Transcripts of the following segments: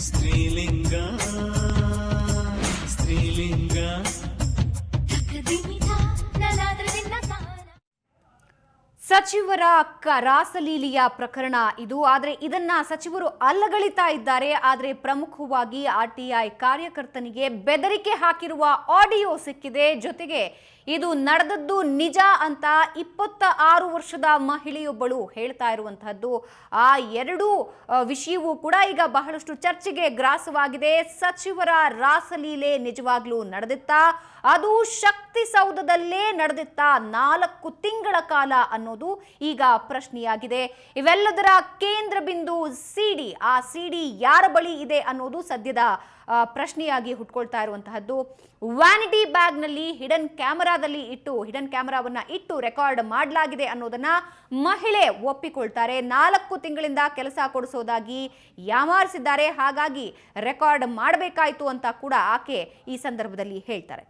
ಸ್ತ್ರೀಲಿಂಗ ಸ್ತ್ರೀಲಿಂಗ ಸಚಿವರ ರಾಸಲೀಲೆಯ ಪ್ರಕರಣ ಇದು. ಆದರೆ ಇದನ್ನ ಸಚಿವರು ಅಲ್ಲಗಳಿತಾ ಇದ್ದಾರೆ. ಆದರೆ ಪ್ರಮುಖವಾಗಿ ಆರ್ಟಿಐ ಕಾರ್ಯಕರ್ತನಿಗೆ ಬೆದರಿಕೆ ಹಾಕಿರುವ ಆಡಿಯೋ ಸಿಕ್ಕಿದೆ. ಜೊತೆಗೆ ಇದು ನಡೆದದ್ದು ನಿಜ ಅಂತ 26 ವರ್ಷದ ಮಹಿಳೆಯೊಬ್ಬಳು ಹೇಳ್ತಾ ಇರುವಂತಹದ್ದು. ಆ ಎರಡೂ ವಿಷಯವೂ ಕೂಡ ಈಗ ಬಹಳಷ್ಟು ಚರ್ಚೆಗೆ ಗ್ರಾಸವಾಗಿದೆ. ಸಚಿವರ ರಾಸಲೀಲೆ ನಿಜವಾಗ್ಲೂ ನಡೆದಿತ್ತಾ? ಅದು ಶಕ್ತಿಸೌಧದಲ್ಲೇ ನಡೆದಿತ್ತಾ 4 ತಿಂಗಳ ಕಾಲ ಅನ್ನೋದು ಈಗ ಪ್ರಶ್ನೆಯಾಗಿದೆ. ಇವೆಲ್ಲದರ ಕೇಂದ್ರ ಬಿಂದು ಸಿಡಿ. ಆ ಸಿಡಿ ಯಾರ ಬಳಿ ಇದೆ ಅನ್ನೋದು ಸದ್ಯದ ಪ್ರಶ್ನೆಯಾಗಿ ಹುಟ್ಕೊಳ್ತಾ ಇರುವಂತಹದ್ದು. ವ್ಯಾನಿಟಿ ಬ್ಯಾಗ್ ನಲ್ಲಿ ಹಿಡನ್ ಕ್ಯಾಮೆರಾವನ್ನ ಇಟ್ಟು ರೆಕಾರ್ಡ್ ಮಾಡಲಾಗಿದೆ ಅನ್ನೋದನ್ನ ಮಹಿಳೆ ಒಪ್ಪಿಕೊಳ್ತಾರೆ. 4 ತಿಂಗಳಿಂದ ಕೆಲಸ ಕೊಡಿಸೋದಾಗಿ ಯಾಮಾರಿಸಿದ್ದಾರೆ. ಹಾಗಾಗಿ ರೆಕಾರ್ಡ್ ಮಾಡಬೇಕಾಯ್ತು ಅಂತ ಕೂಡ ಆಕೆ ಈ ಸಂದರ್ಭದಲ್ಲಿ ಹೇಳ್ತಾರೆ.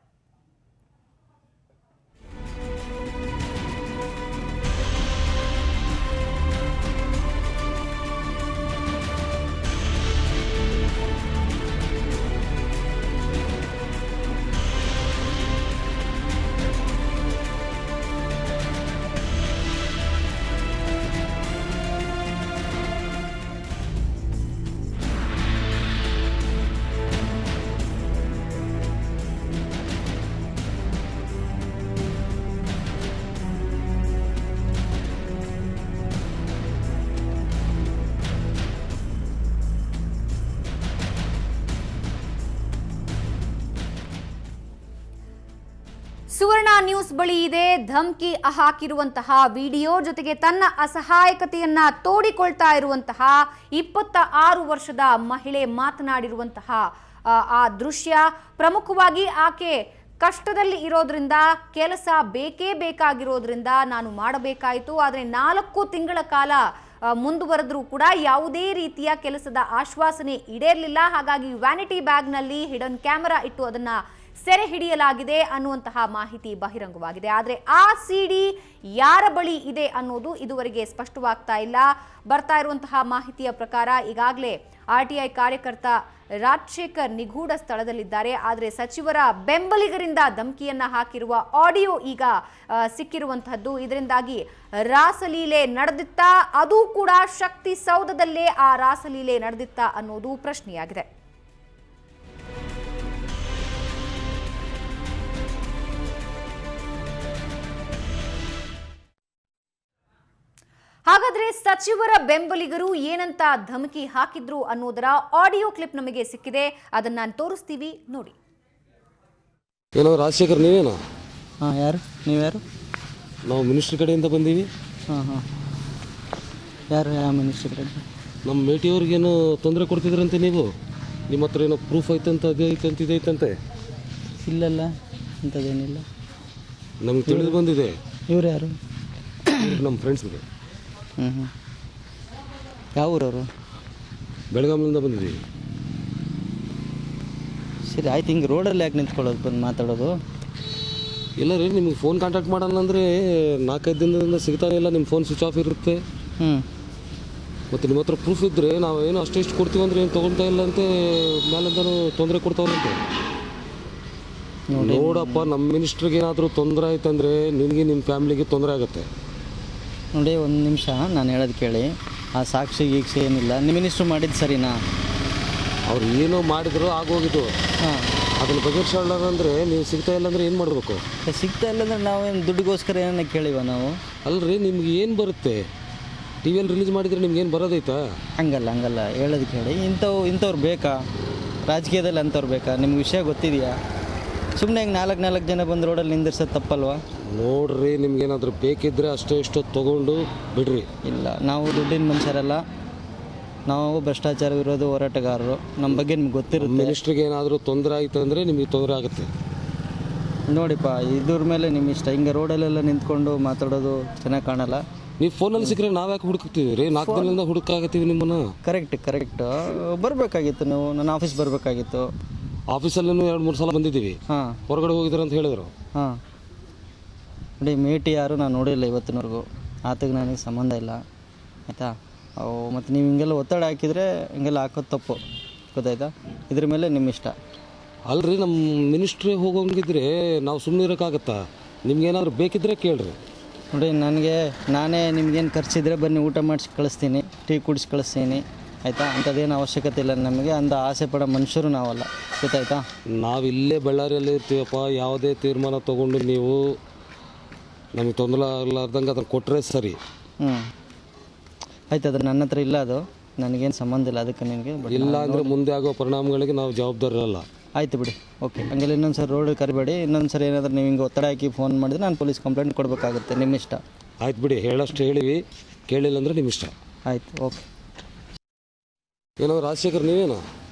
ಸುವರ್ಣ ನ್ಯೂಸ್ ಬಳಿ ಇದೆ ಧಮ್ಕಿ ಹಾಕಿರುವಂತಹ ವಿಡಿಯೋ. ಜೊತೆಗೆ ತನ್ನ ಅಸಹಾಯಕತೆಯನ್ನ ತೋಡಿಕೊಳ್ತಾ ಇರುವಂತಹ 26 ವರ್ಷದ ಮಹಿಳೆ ಮಾತನಾಡಿರುವಂತಹ ಆ ದೃಶ್ಯ. ಪ್ರಮುಖವಾಗಿ ಆಕೆ ಕಷ್ಟದಲ್ಲಿ ಇರೋದ್ರಿಂದ, ಕೆಲಸ ಬೇಕೇ ಬೇಕಾಗಿರೋದ್ರಿಂದ ನಾನು ಮಾಡಬೇಕಾಯಿತು. ಆದರೆ 4 ತಿಂಗಳ ಕಾಲ ಮುಂದುವರೆದ್ರೂ ಕೂಡ ಯಾವುದೇ ರೀತಿಯ ಕೆಲಸದ ಆಶ್ವಾಸನೆ ಈಡೇರಲಿಲ್ಲ. ಹಾಗಾಗಿ ವ್ಯಾನಿಟಿ ಬ್ಯಾಗ್ನಲ್ಲಿ ಹಿಡನ್ ಕ್ಯಾಮೆರಾ ಇಟ್ಟು ಅದನ್ನ ಸೆರೆ ಹಿಡಿಯಲಾಗಿದೆ ಅನ್ನುವಂತಹ ಮಾಹಿತಿ ಬಹಿರಂಗವಾಗಿದೆ. ಆದರೆ ಆ ಸಿಡಿ ಯಾರ ಬಳಿ ಇದೆ ಅನ್ನೋದು ಇದುವರೆಗೆ ಸ್ಪಷ್ಟವಾಗ್ತಾ ಇಲ್ಲ. ಬರ್ತಾ ಇರುವಂತಹ ಮಾಹಿತಿಯ ಪ್ರಕಾರ ಈಗಾಗಲೇ ಆರ್ಟಿಐ ಕಾರ್ಯಕರ್ತ ರಾಜಶೇಖರ್ ನಿಗೂಢ ಸ್ಥಳದಲ್ಲಿದ್ದಾರೆ. ಆದರೆ ಸಚಿವರ ಬೆಂಬಲಿಗರಿಂದ ಧಮಕಿಯನ್ನ ಹಾಕಿರುವ ಆಡಿಯೋ ಈಗ ಸಿಕ್ಕಿರುವಂತಹದ್ದು. ಇದರಿಂದಾಗಿ ರಾಸಲೀಲೆ ನಡೆದಿತ್ತಾ, ಅದು ಕೂಡ ಶಕ್ತಿಸೌಧದಲ್ಲೇ ಆ ರಾಸಲೀಲೆ ನಡೆದಿತ್ತಾ ಅನ್ನೋದು ಪ್ರಶ್ನೆಯಾಗಿದೆ. ಹಾಗಾದ್ರೆ ಸಚಿವರ ಬೆಂಬಲಿಗರು ಏನಂತ ಧಮಕಿ ಹಾಕಿದ್ರು ಅನ್ನೋದರ ಆಡಿಯೋ ಕ್ಲಿಪ್ ನಮಗೆ ಸಿಕ್ಕಿದೆ. ಅದನ್ನ ನಾನು ತೋರಿಸ್ತೀವಿ, ನೋಡಿ. ಏನೋ ರಾಜಶೇಖರ್ ನೀವೇನಾ? ಹಾಂ, ಯಾರು ನೀವ್ಯಾರು? ನಾವು ಮಿನಿಸ್ಟ್ರ್ ಕಡೆಯಿಂದ ಬಂದೀವಿ. ಹಾಂ, ಯಾರು? ಯಾವ ಮಿನಿಸ್ಟ್ರ್ ಕಡೆ? ನಮ್ಮ ಮೇಟಿಯವ್ರಿಗೇನು ತೊಂದರೆ ಕೊಡ್ತಿದ್ರಂತೆ ನೀವು? ನಿಮ್ಮ ಹತ್ರ ಏನೋ ಪ್ರೂಫ್ ಐತಂತ, ಅದೇ ಐತಂತ, ಇದೈತಂತೆ. ಇಲ್ಲಲ್ಲ, ಅಂಥದ್ದೇನಿಲ್ಲ. ನಮ್ಗೆ ತಿಳಿದು ಬಂದಿದೆ. ಇವ್ರು ಯಾರು? ನಮ್ಮ ಫ್ರೆಂಡ್ಸ್ ಇದೆ. ಯಾವ ಊರವರು? ಬೆಳಗಾವಿಯಿಂದ ಬಂದಿದ್ದೀವಿ. ಸರಿ, ಆಯ್ತು. ಹಿಂಗೆ ರೋಡಲ್ಲಿ ಯಾಕೆ ನಿಂತ್ಕೊಳ್ಳೋದು, ಬಂದು ಮಾತಾಡೋದು? ಇಲ್ಲ ರೀ, ನಿಮಗೆ ಫೋನ್ ಕಾಂಟ್ಯಾಕ್ಟ್ ಮಾಡೋಣ ಅಂದರೆ 4-5 ದಿನದಿಂದ ಸಿಗ್ತಾನೆ ಇಲ್ಲ. ನಿಮ್ಮ ಫೋನ್ ಸ್ವಿಚ್ ಆಫ್ ಇರುತ್ತೆ. ಮತ್ತು ನಿಮ್ಮ ಹತ್ರ ಪ್ರೂಫ್ ಇದ್ದರೆ ನಾವೇನು ಅಷ್ಟು ಕೊಡ್ತೀವಿ ಅಂದರೆ ಏನು ತೊಗೊಳ್ತಾ ಇಲ್ಲ ಅಂತೆ, ಮೇಲಿಂದನೂ ತೊಂದರೆ ಕೊಡ್ತಾವ್ರಂತೆ. ನೋಡಪ್ಪ, ನಮ್ಮ ಮಿನಿಸ್ಟ್ರಿಗೆ ಏನಾದರೂ ತೊಂದರೆ ಆಯ್ತಂದರೆ ನಿನಗೆ ನಿಮ್ಮ ಫ್ಯಾಮಿಲಿಗೆ ತೊಂದರೆ ಆಗುತ್ತೆ. ನೋಡಿ, ಒಂದು ನಿಮಿಷ ನಾನು ಹೇಳೋದು ಕೇಳಿ. ಆ ಸಾಕ್ಷಿ ಗೀಕ್ಷಿ ಏನಿಲ್ಲ. ನಿಮ್ಮ ಮಿನಿಸ್ಟ್ರು ಮಾಡಿದ್ದು ಸರಿನಾ? ಅವ್ರು ಏನೋ ಮಾಡಿದ್ರು ಆಗೋಗಿದ್ದು. ಹಾಂ, ಅದನ್ನು ಬಗೆಹರಿಸೋಣ ಅಂದರೆ ನೀವು ಸಿಗ್ತಾ ಇಲ್ಲ ಅಂದರೆ ಏನು ಮಾಡಬೇಕು? ಸಿಗ್ತಾ ಇಲ್ಲ ಅಂದರೆ ನಾವೇನು ದುಡ್ಡಿಗೋಸ್ಕರ ಏನನ್ನ ಕೇಳಿವ ನಾವು? ಅಲ್ರಿ, ನಿಮ್ಗೆ ಏನು ಬರುತ್ತೆ? ಟಿ ವಿಯಲ್ಲಿ ರಿಲೀಸ್ ಮಾಡಿದರೆ ನಿಮ್ಗೆ ಏನು ಬರೋದೈತಾ? ಹಂಗಲ್ಲ ಹೇಳೋದು ಕೇಳಿ. ಇಂಥವ್ರು ಬೇಕಾ ರಾಜಕೀಯದಲ್ಲಿ? ಅಂಥವ್ರು ಬೇಕಾ? ನಿಮ್ಗೆ ವಿಷಯ ಗೊತ್ತಿದೆಯಾ? ಸುಮ್ಮನೆ ಹಿಂಗೆ 4 ಜನ ಬಂದು ರೋಡಲ್ಲಿ ನಿಂದಿರ್ಸೋದು ತಪ್ಪಲ್ವಾ? ನೋಡ್ರಿ, ನಿಮ್ಗೇನಾದರೂ ಬೇಕಿದ್ದರೆ ಅಷ್ಟೇ ಇಷ್ಟು ತೊಗೊಂಡು ಬಿಡ್ರಿ. ಇಲ್ಲ, ನಾವು ದುಡ್ಡಿನ ಮನುಷ್ಯರಲ್ಲ. ನಾವು ಭ್ರಷ್ಟಾಚಾರ ವಿರೋಧ ಹೋರಾಟಗಾರರು. ನಮ್ಮ ಬಗ್ಗೆ ನಿಮ್ಗೆ ಗೊತ್ತಿರುತ್ತೆ. ಮಿನಿಸ್ಟ್ರಿಗೆ ಏನಾದರೂ ತೊಂದರೆ ಆಯಿತು ಅಂದರೆ ನಿಮಗೆ ತೊಂದರೆ ಆಗುತ್ತೆ. ನೋಡಿಪ್ಪ, ಇದ್ರ ಮೇಲೆ ನಿಮ್ಮ ಇಷ್ಟ. ಹಿಂಗೆ ರೋಡಲ್ಲೆಲ್ಲ ನಿಂತ್ಕೊಂಡು ಮಾತಾಡೋದು ಚೆನ್ನಾಗಿ ಕಾಣಲ್ಲ. ನೀವು ಫೋನಲ್ಲಿ ಸಿಕ್ಕರೆ ನಾವು ಯಾಕೆ ಹುಡುಕ್ತೀವಿ ರೀ? 4 ದಿನದಿಂದ ಹುಡುಕಾಗತ್ತೀವಿ ನಿಮ್ಮನ್ನು. ಕರೆಕ್ಟ್ ಬರಬೇಕಾಗಿತ್ತು. ನೀವು ನನ್ನ ಆಫೀಸ್ ಬರಬೇಕಾಗಿತ್ತು. ಆಫೀಸಲ್ಲೂ 2-3 ಸಲ ಬಂದಿದ್ದೀವಿ. ಹಾಂ, ಹೊರಗಡೆ ಹೋಗಿದ್ದಾರೆ ಅಂತ ಹೇಳಿದ್ರು. ಹಾಂ, ನೋಡಿ, ಮೇಟಿ ಯಾರು ನಾನು ನೋಡಿಲ್ಲ ಇವತ್ತಿನವರೆಗೂ. ಆತಗೆ ನನಗೆ ಸಂಬಂಧ ಇಲ್ಲ, ಆಯಿತಾ? ಮತ್ತು ನೀವು ಹಿಂಗೆಲ್ಲ ಒತ್ತಡ ಹಾಕಿದರೆ ಹಿಂಗೆಲ್ಲ ಹಾಕೋದು ತಪ್ಪು. ಗೊತ್ತಾಯ್ತಾ? ಇದ್ರ ಮೇಲೆ ನಿಮ್ಮ ಇಷ್ಟ. ಅಲ್ರಿ ನಮ್ಮ ಮಿನಿಸ್ಟ್ರಿ ಹೋಗೋಂಗಿದ್ರೆ ನಾವು ಸುಮ್ಮನೆ ಇರೋಕ್ಕಾಗತ್ತಾ? ನಿಮ್ಗೇನಾದ್ರು ಬೇಕಿದ್ರೆ ಕೇಳ್ರಿ. ನೋಡಿ, ನಾನೇ ನಿಮ್ಗೇನು ಖರ್ಚಿದ್ರೆ ಬನ್ನಿ ಊಟ ಮಾಡಿಸಿ ಕಳಿಸ್ತೀನಿ, ಟೀ ಕುಡಿಸಿ ಕಳಿಸ್ತೀನಿ, ಆಯಿತಾ? ಅಂಥದ್ದೇನು ಅವಶ್ಯಕತೆ ಇಲ್ಲ ನಮಗೆ. ಅಂಥ ಆಸೆ ಪಡೋ ಮನುಷ್ಯರು ನಾವಲ್ಲ, ಗೊತ್ತಾಯ್ತಾ? ನಾವು ಇಲ್ಲೇ ಬಳ್ಳಾರಿಯಲ್ಲಿ ಇರ್ತೀವಪ್ಪ. ಯಾವುದೇ ತೀರ್ಮಾನ ತೊಗೊಂಡು ನೀವು ನಮಗೆ ತೊಂದರೆ ಆಗಲಾರ್ದಂಗೆ ಅದನ್ನು ಕೊಟ್ಟರೆ ಸರಿ. ಆಯ್ತು, ಅದು ನನ್ನ ಹತ್ರ ಇಲ್ಲ, ಅದು ನನಗೇನು ಸಂಬಂಧ ಇಲ್ಲ ಅದಕ್ಕೆ ನಿನಗೆ. ಇಲ್ಲ ಅಂದರೆ ಮುಂದೆ ಆಗೋ ಪರಿಣಾಮಗಳಿಗೆ ನಾವು ಜವಾಬ್ದಾರರಲ್ಲ. ಆಯಿತು ಬಿಡಿ, ಓಕೆ. ಹಂಗೆಲ್ಲ ಇನ್ನೊಂದು ಸರಿ ರೋಡ್ ಕರಿಬೇಡಿ. ಇನ್ನೊಂದು ಸರಿ ಏನಾದರೂ ನೀವು ಹಿಂಗೆ ಒತ್ತಡ ಹಾಕಿ ಫೋನ್ ಮಾಡಿದ್ರೆ ನಾನು ಪೊಲೀಸ್ ಕಂಪ್ಲೇಂಟ್ ಕೊಡಬೇಕಾಗುತ್ತೆ. ನಿಮ್ಮ ಇಷ್ಟ. ಆಯ್ತು ಬಿಡಿ, ಹೇಳಷ್ಟು ಹೇಳಿವಿ, ಕೇಳಿಲ್ಲ ಅಂದರೆ ನಿಮ್ಮ ಇಷ್ಟ. ಆಯಿತು, ಓಕೆ. ಏನೋ ರಾಜಶೇಖರ್ ನೀವೇನೋ?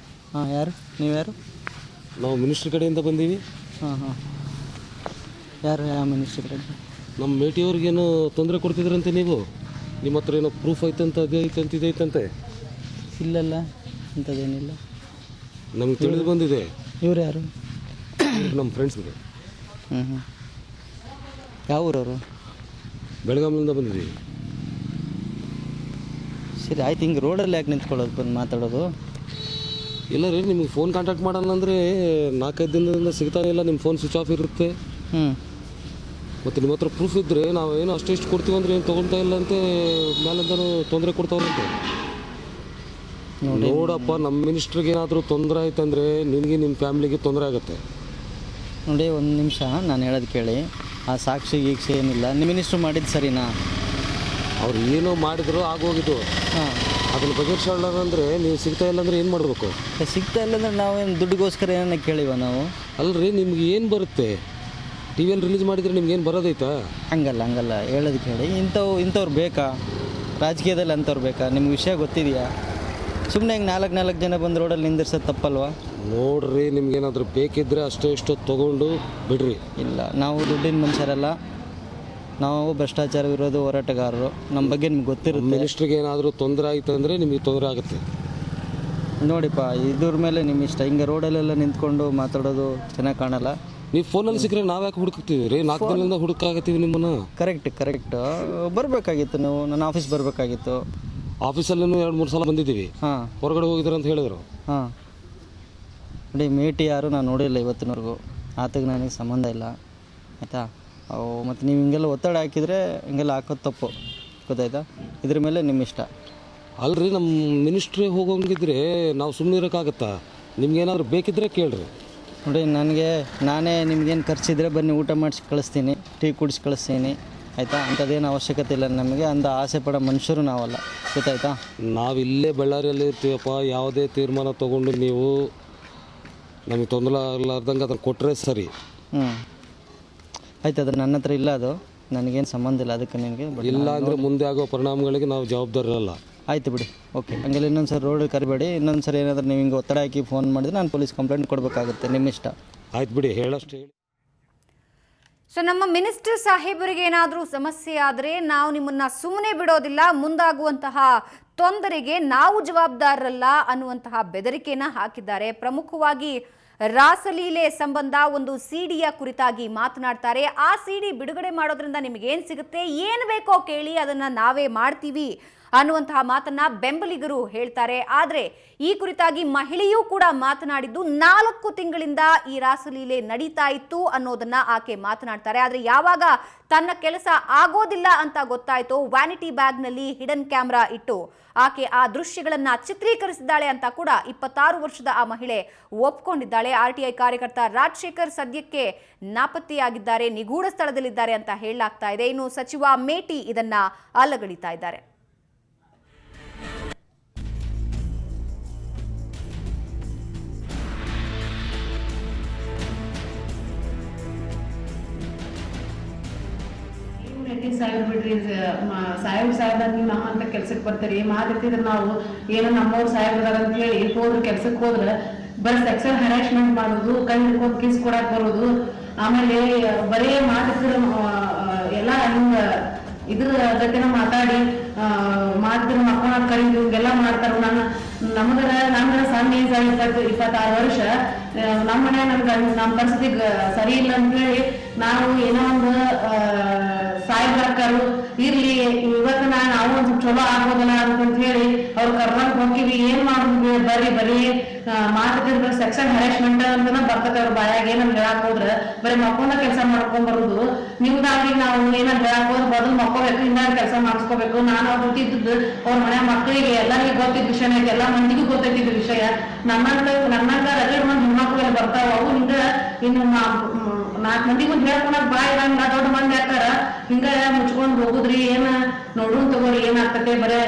ಹಾಂ, ಯಾರು ನೀವು? ಯಾರು? ನಾವು ಮಿನಿಸ್ಟ್ರಿ ಕಡೆಯಿಂದ ಬಂದೀವಿ. ಹಾಂ. ಯಾರು? ಯಾವ ಮಿನಿಸ್ಟ್ರಿ ಕಡೆ? ನಮ್ಮ ಮೇಟಿಯವ್ರಿಗೇನು ತೊಂದರೆ ಕೊಡ್ತಿದ್ರಂತೆ ನೀವು? ನಿಮ್ಮ ಹತ್ರ ಏನೋ ಪ್ರೂಫ್ ಐತಂತ, ಅದೇ ಐತಂತ, ಇದೈತಂತೆ. ಇಲ್ಲಲ್ಲ, ಅಂಥದ್ದೇನಿಲ್ಲ. ನಮ್ಗೆ ತಿಳಿದು ಬಂದಿದೆ. ಇವ್ರು ಯಾರು? ನಮ್ಮ ಫ್ರೆಂಡ್ಸ್ಗೆ. ಯಾವ ಊರವರು? ಬೆಳಗಾವಿಯಿಂದ ಬಂದಿದ್ದೀವಿ. ಸರಿ, ಆಯ್ತು. ಹಿಂಗೆ ರೋಡಲ್ಲಿ ಯಾಕೆ ನಿಂತ್ಕೊಳ್ಳೋದು, ಬಂದು ಮಾತಾಡೋದು? ಇಲ್ಲ ರೀ, ನಿಮಗೆ ಫೋನ್ ಕಾಂಟ್ಯಾಕ್ಟ್ ಮಾಡೋಣ ಅಂದರೆ 4-5 ದಿನದಿಂದ ಸಿಗ್ತಾನೆ ಇಲ್ಲ. ನಿಮ್ಮ ಫೋನ್ ಸ್ವಿಚ್ ಆಫ್ ಇರುತ್ತೆ. ಮತ್ತು ನಿಮ್ಮ ಹತ್ರ ಪ್ರೂಫ್ ಇದ್ದರೆ ನಾವು ಏನೋ ಅಷ್ಟು ಕೊಡ್ತೀವಿ ಅಂದರೆ ಏನು ತೊಗೊಳ್ತಾ ಇಲ್ಲ ಅಂತೆ, ಮೇಲಿಂದನೂ ತೊಂದರೆ ಕೊಡ್ತಾವಂತೆ. ನೋಡಪ್ಪ, ನಮ್ಮ ಮಿನಿಸ್ಟ್ರಿಗೆ ಏನಾದರೂ ತೊಂದರೆ ಆಯ್ತಂದರೆ ನಿನಗೆ ನಿಮ್ಮ ಫ್ಯಾಮ್ಲಿಗೆ ತೊಂದರೆ ಆಗುತ್ತೆ. ನೋಡಿ, ಒಂದು ನಿಮಿಷ ನಾನು ಹೇಳೋದು ಕೇಳಿ. ಆ ಸಾಕ್ಷಿ ಗೀಕ್ಷಿ ಏನಿಲ್ಲ. ನಿಮ್ಮ ಮಿನಿಸ್ಟ್ರು ಮಾಡಿದ್ದು ಸರಿನಾ? ಅವ್ರು ಏನೋ ಮಾಡಿದ್ರು ಆಗೋಗಿದ್ದು. ಹಾಂ, ಅದನ್ನು ಬಗೆಹರಿಸೋಣ ಅಂದರೆ ನೀವು ಸಿಗ್ತಾ ಇಲ್ಲ ಅಂದರೆ ಏನು ಮಾಡಬೇಕು? ಸಿಗ್ತಾ ಇಲ್ಲ ಅಂದರೆ ನಾವೇನು ದುಡ್ಡಿಗೋಸ್ಕರ ಏನನ್ನ ಕೇಳಿವ ನಾವು? ಅಲ್ರಿ, ನಿಮ್ಗೆ ಏನು ಬರುತ್ತೆ? ಟಿ ವಿಯಲ್ಲಿ ರಿಲೀಸ್ ಮಾಡಿದರೆ ನಿಮ್ಗೇನು ಬರೋದೈತಾ? ಹಂಗಲ್ಲ ಹೇಳೋದು ಕೇಳಿ. ಇಂಥವ್ರು ಬೇಕಾ ರಾಜಕೀಯದಲ್ಲಿ? ಅಂಥವ್ರು ಬೇಕಾ? ನಿಮ್ಗೆ ವಿಷಯ ಗೊತ್ತಿದೆಯಾ? ಸುಮ್ಮನೆ ಹಿಂಗೆ 4 ಜನ ಬಂದು ರೋಡಲ್ಲಿ ನಿಂದಿರ್ಸೋದು ತಪ್ಪಲ್ವಾ? ನೋಡ್ರಿ, ನಿಮ್ಗೇನಾದರೂ ಬೇಕಿದ್ದರೆ ಅಷ್ಟೋ ತೊಗೊಂಡು ಬಿಡ್ರಿ. ಇಲ್ಲ, ನಾವು ದುಡ್ಡಿನ ಮನುಷ್ಯರಲ್ಲ. ನಾವು ಭ್ರಷ್ಟಾಚಾರ ವಿರೋಧ ಹೋರಾಟಗಾರರು. ನಮ್ಮ ಬಗ್ಗೆ ನಿಮ್ಗೆ ಗೊತ್ತಿರುತ್ತೆ. ಮಿನಿಸ್ಟ್ರಿಗೆ ಏನಾದರೂ ತೊಂದರೆ ಆಯಿತು ಅಂದರೆ ನಿಮಗೆ ತೊಂದರೆ ಆಗುತ್ತೆ. ನೋಡಿಪ್ಪ, ಇದ್ರ ಮೇಲೆ ನಿಮ್ಮ ಇಷ್ಟ. ಹಿಂಗೆ ರೋಡಲ್ಲೆಲ್ಲ ನಿಂತ್ಕೊಂಡು ಮಾತಾಡೋದು ಚೆನ್ನಾಗಿ ಕಾಣಲ್ಲ. ನೀವು ಫೋನಲ್ಲಿ ಸಿಕ್ಕರೆ ನಾವು ಯಾಕೆ ಹುಡುಕ್ತೀವಿ ರೀ? 4 ದಿನದಿಂದ ಹುಡುಕಾಗತ್ತೀವಿ ನಿಮ್ಮನ್ನು. ಕರೆಕ್ಟ್ ಬರಬೇಕಾಗಿತ್ತು. ನೀವು ನನ್ನ ಆಫೀಸ್ ಬರಬೇಕಾಗಿತ್ತು. ಆಫೀಸಲ್ಲೂ 2-3 ಸಲ ಬಂದಿದ್ದೀವಿ. ಹಾಂ, ಹೊರಗಡೆ ಹೋಗಿದ್ದಾರೆ ಅಂತ ಹೇಳಿದರು. ಹಾಂ, ನೋಡಿ, ಮೇಟಿ ಯಾರು ನಾನು ನೋಡಿಲ್ಲ ಇವತ್ತಿನವರೆಗೂ. ಆತಗೆ ನನಗೆ ಸಂಬಂಧ ಇಲ್ಲ, ಆಯಿತಾ? ಮತ್ತು ನೀವು ಹಿಂಗೆಲ್ಲ ಒತ್ತಡ ಹಾಕಿದರೆ ಹಿಂಗೆಲ್ಲ ಹಾಕೋದು ತಪ್ಪು, ಗೊತ್ತಾಯ್ತಾ? ಇದ್ರ ಮೇಲೆ ನಿಮ್ಮ ಇಷ್ಟ. ಅಲ್ರಿ, ನಮ್ಮ ಮಿನಿಸ್ಟ್ರಿ ಹೋಗೋಂಗಿದ್ರೆ ನಾವು ಸುಮ್ಮನೆ ಇರೋಕ್ಕಾಗತ್ತಾ? ನಿಮ್ಗೇನಾದರೂ ಬೇಕಿದ್ರೆ ಕೇಳ್ರಿ. ನೋಡಿ, ನಾನೇ ನಿಮ್ಗೇನು ಖರ್ಚಿದ್ರೆ ಬನ್ನಿ ಊಟ ಮಾಡಿಸಿ ಕಳಿಸ್ತೀನಿ, ಟೀ ಕುಡಿಸಿ ಕಳಿಸ್ತೀನಿ, ಆಯಿತಾ? ಅಂಥದ್ದೇನು ಅವಶ್ಯಕತೆ ಇಲ್ಲ ನಮಗೆ. ಅಂಥ ಆಸೆ ಪಡೋ ಮನುಷ್ಯರು ನಾವಲ್ಲ, ಗೊತ್ತಾಯ್ತಾ? ನಾವು ಇಲ್ಲೇ ಬಳ್ಳಾರಿಯಲ್ಲಿ ಇರ್ತೀವಪ್ಪ. ಯಾವುದೇ ತೀರ್ಮಾನ ತೊಗೊಂಡು ನೀವು ನಮಗೆ ತೊಂದರೆ ಆಗಲಾರ್ದಂಗೆ ಅದನ್ನು ಕೊಟ್ಟರೆ ಸರಿ. ಆಯ್ತು, ಅದು ನನ್ನ ಹತ್ರ ಇಲ್ಲ, ಅದು ನನಗೇನು ಸಂಬಂಧ ಇಲ್ಲ ಅದಕ್ಕೆ ನಿನಗೆ. ಇಲ್ಲ ಅಂದರೆ ಮುಂದೆ ಆಗೋ ಪರಿಣಾಮಗಳಿಗೆ ನಾವು ಜವಾಬ್ದಾರರಲ್ಲ. ಆಯಿತು ಬಿಡಿ, ಓಕೆ. ಹಂಗೆಲ್ಲ ಇನ್ನೊಂದು ಸರಿ ರೋಡ್ ಕರಿಬೇಡಿ. ಇನ್ನೊಂದು ಸರಿ ಏನಾದರೂ ನೀವು ಹಿಂಗೆ ಒತ್ತಡ ಹಾಕಿ ಫೋನ್ ಮಾಡಿದ್ರೆ ನಾನು ಪೊಲೀಸ್ ಕಂಪ್ಲೇಂಟ್ ಕೊಡಬೇಕಾಗುತ್ತೆ. ನಿಮ್ಮ ಇಷ್ಟ. ಆಯ್ತು ಬಿಡಿ, ಹೇಳಷ್ಟು ಹೇಳಿ. ಸೊ ನಮ್ಮ ಮಿನಿಸ್ಟರ್ ಸಾಹೇಬರಿಗೆ ಏನಾದರೂ ಸಮಸ್ಯೆ ಆದರೆ ನಾವು ನಿಮ್ಮನ್ನ ಸುಮ್ಮನೆ ಬಿಡೋದಿಲ್ಲ, ಮುಂದಾಗುವಂತಹ ತೊಂದರೆಗೆ ನಾವು ಜವಾಬ್ದಾರರಲ್ಲ ಅನ್ನುವಂತಹ ಬೆದರಿಕೆಯನ್ನು ಹಾಕಿದ್ದಾರೆ. ಪ್ರಮುಖವಾಗಿ ರಾಸಲೀಲೆ ಸಂಬಂಧ ಒಂದು ಸಿಡಿಯ ಕುರಿತಾಗಿ ಮಾತನಾಡ್ತಾರೆ. ಆ ಸಿಡಿ ಬಿಡುಗಡೆ ಮಾಡೋದ್ರಿಂದ ನಿಮಗೇನು ಸಿಗುತ್ತೆ, ಏನು ಬೇಕೋ ಕೇಳಿ, ಅದನ್ನು ನಾವೇ ಮಾಡ್ತೀವಿ ಅನ್ನುವಂತಹ ಮಾತನ್ನ ಬೆಂಬಲಿಗರು ಹೇಳ್ತಾರೆ. ಆದರೆ ಈ ಕುರಿತಾಗಿ ಮಹಿಳೆಯೂ ಕೂಡ ಮಾತನಾಡಿದ್ದು 4 ತಿಂಗಳಿಂದ ಈ ರಾಸಲೀಲೆ ನಡೀತಾ ಇತ್ತು ಅನ್ನೋದನ್ನ ಆಕೆ ಮಾತನಾಡ್ತಾರೆ. ಆದರೆ ಯಾವಾಗ ತನ್ನ ಕೆಲಸ ಆಗೋದಿಲ್ಲ ಅಂತ ಗೊತ್ತಾಯ್ತು, ವ್ಯಾನಿಟಿ ಬ್ಯಾಗ್ನಲ್ಲಿ ಹಿಡನ್ ಕ್ಯಾಮ್ರಾ ಇಟ್ಟು ಆಕೆ ಆ ದೃಶ್ಯಗಳನ್ನ ಚಿತ್ರೀಕರಿಸಿದ್ದಾಳೆ ಅಂತ ಕೂಡ 26 ವರ್ಷದ ಆ ಮಹಿಳೆ ಒಪ್ಕೊಂಡಿದ್ದಾಳೆ. RTI ಕಾರ್ಯಕರ್ತ ರಾಜಶೇಖರ್ ಸದ್ಯಕ್ಕೆ ನಾಪತ್ತೆಯಾಗಿದ್ದಾರೆ, ನಿಗೂಢ ಸ್ಥಳದಲ್ಲಿದ್ದಾರೆ ಅಂತ ಹೇಳಲಾಗ್ತಾ ಇದೆ. ಇನ್ನು ಸಚಿವ ಮೇಟಿ ಇದನ್ನ ಅಲ್ಲಗಳಿತಾ ಇದ್ದಾರೆ. ಸಾಹೇಬ್ ಬಿಡ್ರಿ, ಸಾಹೇಬ್ ನೀವು ನಮ್ಮಂತ ಕೆಲ್ಸಕ್ಕೆ ಬರ್ತೀರಿ ಮಾತಿದ್ರೆ ನಾವು ಏನೋ ನಮ್ಮವ್ರು ಸಾಹೇಬ್ರದಾರ ಅಂತ ಹೇಳಿ ಹೋದ್ರೆ ಕೆಲ್ಸಕ್ಕೆ ಹೋದ್ರೆ ಬರೀ ಸೆಕ್ಷನ್ ಹರಾಸ್ಮೆಂಟ್ ಮಾಡೋದು, ಕೈ ಹಿಡ್ಕೊಂಡು ಕಿಸ್ ಕೊಡಕ್ ಬರೋದು, ಆಮೇಲೆ ಬರೀ ಮಾತಿದ್ರೆ ಎಲ್ಲ ಹಿಂಗ ಇದ್ರ ಜೊತೆನ ಮಾತಾಡಿ ಮಾತಿದ್ರೆ ಮಕ್ಕಳ ಕರೀದು ಹಿಂಗೆಲ್ಲ ಮಾಡ್ತಾರ. ನಮ್ದ್ರ ಸಣ್ಣ ಏಜ್ 26 ವರ್ಷ. ನಮ್ಮ ಮನೆ ನಮ್ಮ ಪರಿಸ್ಥಿತಿ ಸರಿ ಇಲ್ಲ ಅಂತ ಹೇಳಿ ನಾವು ಏನೋ ಒಂದು ಸಾಯ್ಬಾರ್ಕರು ಇರ್ಲಿ ಇವತ್ತು ನಾವು ಒಂದು ಚಲೋ ಆಗೋದಿಲ್ಲ ಅಂತ ಹೇಳಿ ಅವ್ರು ಕರ್ನಾಟಕ ಹೋಗಿವಿ ಏನ್ ಮಾಡುದು ಬರೀ ಮಾತಾಡಿದ್ರೆ ಸೆಕ್ಷನ್ ಹರಾಸ್ಮೆಂಟ್ ಅಂತನ ಬರ್ತದೆ ಅವ್ರ ಬಾಯಾಗ ಏನಂತ ಹೇಳಕ್ ಹೋದ್ರ ಬರೀ ಮಕ್ಕೊಂಡ ಕೆಲಸ ಮಾಡ್ಕೊಂಡ್ ಬರುದು ನಿಮ್ದಾಗಿ ನಾವು ಏನಂತ ಹೇಳಕ್ ಹೋದ್ರ ಬದಲು ಮಕ್ಕೋಬೇಕು ಇಂದ ಕೆಲಸ ಮಾಡಿಸ್ಕೋಬೇಕು ನಾನು ಅವ್ರು ಗೊತ್ತಿದ್ದು ಅವ್ರ ಮನೆ ಮಕ್ಕಳಿಗೆ ಎಲ್ಲರಿಗೂ ಗೊತ್ತಿದ್ದ ವಿಷಯ ಐತಿ ಎಲ್ಲಾ ಮಂದಿಗೂ ಗೊತ್ತೈತಿದ್ ವಿಷಯ ನನ್ನಂಗ ರಗಡ್ ಮಂದಿ ಹೆಣ್ಮಕ್ಳು ಬರ್ತಾವ ಅವು ಹಿಂಗ ಇನ್ನು 4 ಮಂದಿ ಮುಂದೆ ಹೇಳ್ಕೊಳಕ್ ಬಾ ಇರಂಗ ದೊಡ್ಡ ಮಂದಿ ಹಾಕಾರ ಹಿಂಗ ಮುಚ್ಕೊಂಡ್ ಹೋಗುದ್ರಿ ಏನ ನೋಡುನ್ ತಗೋರಿ ಏನಾಗ್ತತೆ ಬರೇ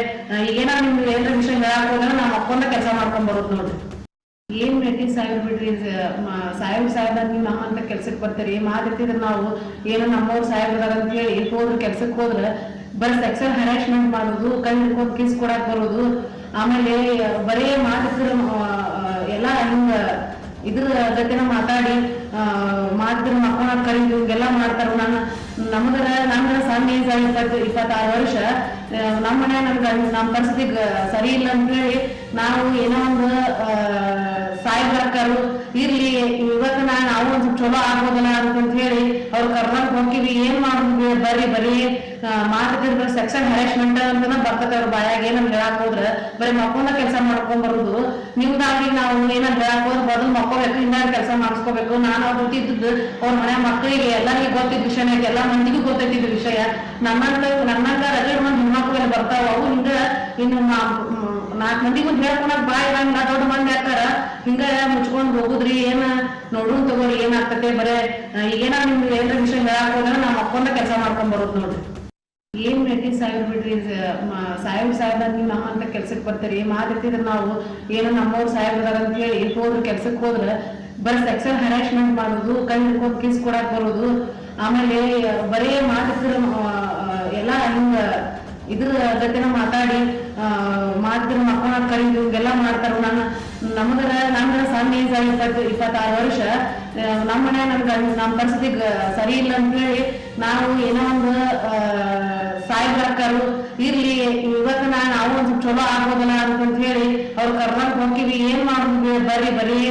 ಈಗೇನ ನಿಮ್ಗೆ ಏನಾರ ವಿಷಯ ಹೇಳಕ್ ಹೋದ್ರೆ ನಾ ಮಕ್ಕೊಂಡ ಕೆಲಸ ಮಾಡ್ಕೊಂಡ್ ಬರೋದು ನೋಡ್ರಿ. ಏನ್ ಮೆಟ್ಟಿ ಸಾಹೇಬ್ ಬಿಡ್ರಿ ಸಾಹೇಬ್ ನೀವು ನಮ್ಮಂತ ಕೆಲ್ಸಕ್ಕೆ ಬರ್ತೀರಿ ಮಾತಿದ್ರೆ ನಾವು ಏನೋ ನಮ್ಮವ್ರು ಸಾಹೇಬ್ರ ಅಂತ ಹೇಳಿ ಹೋದ್ರ ಕೆಲ್ಸಕ್ಕೆ ಹೋದ್ರ ಬರೀ ಸೆಕ್ಷನ್ ಹರಾಸ್ಮೆಂಟ್ ಮಾಡೋದು ಕೈ ಹಿಡ್ಕೊಂಡು ಕಿಸ್ ಕೊಡಕ್ ಬರೋದು ಆಮೇಲೆ ಬರೇ ಮಾತಿದ್ರ ಎಲ್ಲಾ ಹಿಂಗ ಇದ್ರ ಜೊತೆನ ಮಾತಾಡಿ ಮಾತಿದ್ರ ಮಕ್ಕಳ ಕರೀದು ಹಿಂಗೆಲ್ಲಾ ಮಾಡ್ತಾರ. ನಮ್ಗ ಸಣ್ಣ ಏಜ್ 26 ವರ್ಷ ನಮ್ಮ ಮನೆ ನಮ್ಮ ಪರಿಸ್ಥಿತಿ ಸರಿ ಇಲ್ಲ ಅಂತ ಹೇಳಿ ನಾವು ಏನೋ ಒಂದು ಸಾಯ್ಬಾರ್ಕರು ಇರ್ಲಿ ಇವತ್ತು ನಾವು ಒಂದು ಚಲೋ ಆಗೋದಿಲ್ಲ ಅಂತ ಹೇಳಿ ಅವ್ರು ಕರ್ನಾಟಕ ಹೋಗಿವಿ ಏನ್ ಮಾಡುದು ಬರೀ ಮಾತಾಡಿದ್ರೆ ಸೆಕ್ಷನ್ ಹರಾಸ್ಮೆಂಟ್ ಅಂತನ ಬರ್ತದೆ ಅವ್ರ ಬಾಯಾಗ ಏನಂತ ಹೇಳಕ್ ಹೋದ್ರ ಬರೀ ಮಕ್ಕೊಂಡ ಕೆಲಸ ಮಾಡ್ಕೊಂಡ್ ಬರುದು ನಿಮ್ದಾಗಿ ನಾವು ಏನಂತ ಹೇಳಕ್ ಹೋದ್ರ ಬದಲು ಮಕ್ಕೋಬೇಕು ಇಂದ ಕೆಲಸ ಮಾಡಿಸ್ಕೋಬೇಕು ನಾನು ಅವ್ರು ಗೊತ್ತಿದ್ದು ಅವ್ರ ಮನೆ ಮಕ್ಕಳಿಗೆ ಎಲ್ಲರಿಗೂ ಗೊತ್ತಿದ್ದ ವಿಷಯ ಐತಿ ಎಲ್ಲಾ ಮಂದಿಗೂ ಗೊತ್ತೈತಿದ್ ವಿಷಯ ನನ್ನಂಗ ರಗಡ್ ಮಂದಿ ಹೆಣ್ಮಕ್ಳು ಬರ್ತಾವ ಅವು ಹಿಂಗ ಇನ್ನು 4 ಮಂದಿ ಮುಂದೆ ಹೇಳ್ಕೊಳಕ್ ಬಾ ಇರಂಗ ದೊಡ್ಡ ಮಂದಿ ಹಾಕಾರ ಹಿಂಗ ಮುಚ್ಕೊಂಡ್ ಹೋಗುದ್ರಿ ಏನ ನೋಡುನ್ ತಗೋರಿ ಏನಾಗ್ತತೆ ಬರೇ ಈಗೇನ ನಿಮ್ಗೆ ಏನಾರ ವಿಷಯ ಹೇಳಕ್ ಹೋದ್ರೆ ನಾ ಮಕ್ಕೊಂಡ ಕೆಲಸ ಮಾಡ್ಕೊಂಡ್ ಬರೋದು ನೋಡ್ರಿ. ಏನ್ ಮೆಟ್ಟಿ ಸಾಹೇಬ್ ಬಿಡ್ರಿ ಸಾಹೇಬ್ ನೀವು ನಮ್ಮಂತ ಕೆಲ್ಸಕ್ಕೆ ಬರ್ತೀರಿ ಮಾತಾಡಿದ್ರೆ ನಾವು ಏನೋ ನಮ್ಮವ್ರು ಸಾಹೇಬ್ರ ಅಂತ ಹೇಳಿ ಹೋದ್ರ ಕೆಲ್ಸಕ್ಕೆ ಹೋದ್ರ ಬರೀ ಸೆಕ್ಷನ್ ಹರಾಸ್ಮೆಂಟ್ ಮಾಡೋದು ಕೈ ಹಿಡ್ಕೊಂಡು ಕಿಸ್ ಕೊಡಕ್ ಬರೋದು ಆಮೇಲೆ ಬರೇ ಮಾತಾಡಿದ್ರೆ ಎಲ್ಲಾ ಹಿಂಗ ಇದ್ರ ಜೊತೆನ ಮಾತಾಡಿ ಮಾತಿದ್ರ ಮಕ್ಕಳ ಕರೀದು ಹಿಂಗೆಲ್ಲಾ ಮಾಡ್ತಾರ. ನಮ್ಗ ಸಣ್ಣ ಏಜ್ 26 ವರ್ಷ ನಮ್ಮ ಮನೆ ನಮ್ಮ ಪರಿಸ್ಥಿತಿ ಸರಿ ಇಲ್ಲ ಅಂತ ಹೇಳಿ ನಾವು ಏನೋ ಒಂದು ಸಾಯ್ಬಾರ್ಕರು ಇರ್ಲಿ ಇವತ್ತು ನಾವು ಒಂದು ಚಲೋ ಆಗೋದಿಲ್ಲ ಅಂತ ಹೇಳಿ ಅವ್ರು ಕರ್ನಾಟಕ ಹೋಗಿವಿ ಏನ್ ಮಾಡುದು ಬರೀ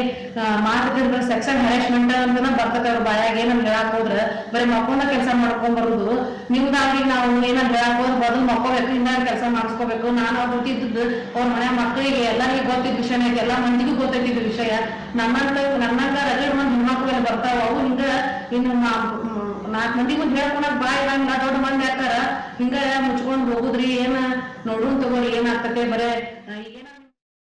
ಮಾತಾಡಿದ್ರೆ ಸೆಕ್ಷನ್ ಹರಾಸ್ಮೆಂಟ್ ಅಂತನ ಬರ್ತದೆ ಅವ್ರ ಬಾಯಾಗ ಏನಂತ ಹೇಳಕ್ ಹೋದ್ರ ಬರೀ ಮಕ್ಕೊಂಡ ಕೆಲಸ ಮಾಡ್ಕೊಂಡ್ ಬರುದು ನಿಮ್ದಾಗಿ ನಾವು ಏನಂತ ಹೇಳಕ್ ಹೋದ್ರ ಬದಲು ಮಕ್ಕೋಬೇಕು ಇಂದ ಕೆಲಸ ಮಾಡಿಸ್ಕೋಬೇಕು ನಾನು ಅವ್ರು ಗೊತ್ತಿದ್ದು ಅವ್ರ ಮನೆ ಮಕ್ಕಳಿಗೆ ಎಲ್ಲರಿಗೂ ಗೊತ್ತಿದ್ದ ವಿಷಯ ಐತಿ ಎಲ್ಲಾ ಮಂದಿಗೂ ಗೊತ್ತೈತಿದ್ ವಿಷಯ ನನ್ನಂಗ ರಗಡ್ ಮಂದಿ ಹೆಣ್ಮಕ್ಳು ಬರ್ತಾವ ಅವು ಹಿಂಗ ಇನ್ನು 4 ಮಂದಿ ಮುಂದೆ ಹೇಳ್ಕೊಳಕ್ ಬಾ ಇರಂಗ ದೊಡ್ಡ ಮಂದಿ ಹಾಕಾರ ಹಿಂಗ ಮುಚ್ಕೊಂಡ್ ಹೋಗುದ್ರಿ ಏನ ನೋಡುನ್ ತಗೋರಿ ಏನಾಗ್ತತೆ ಬರೇ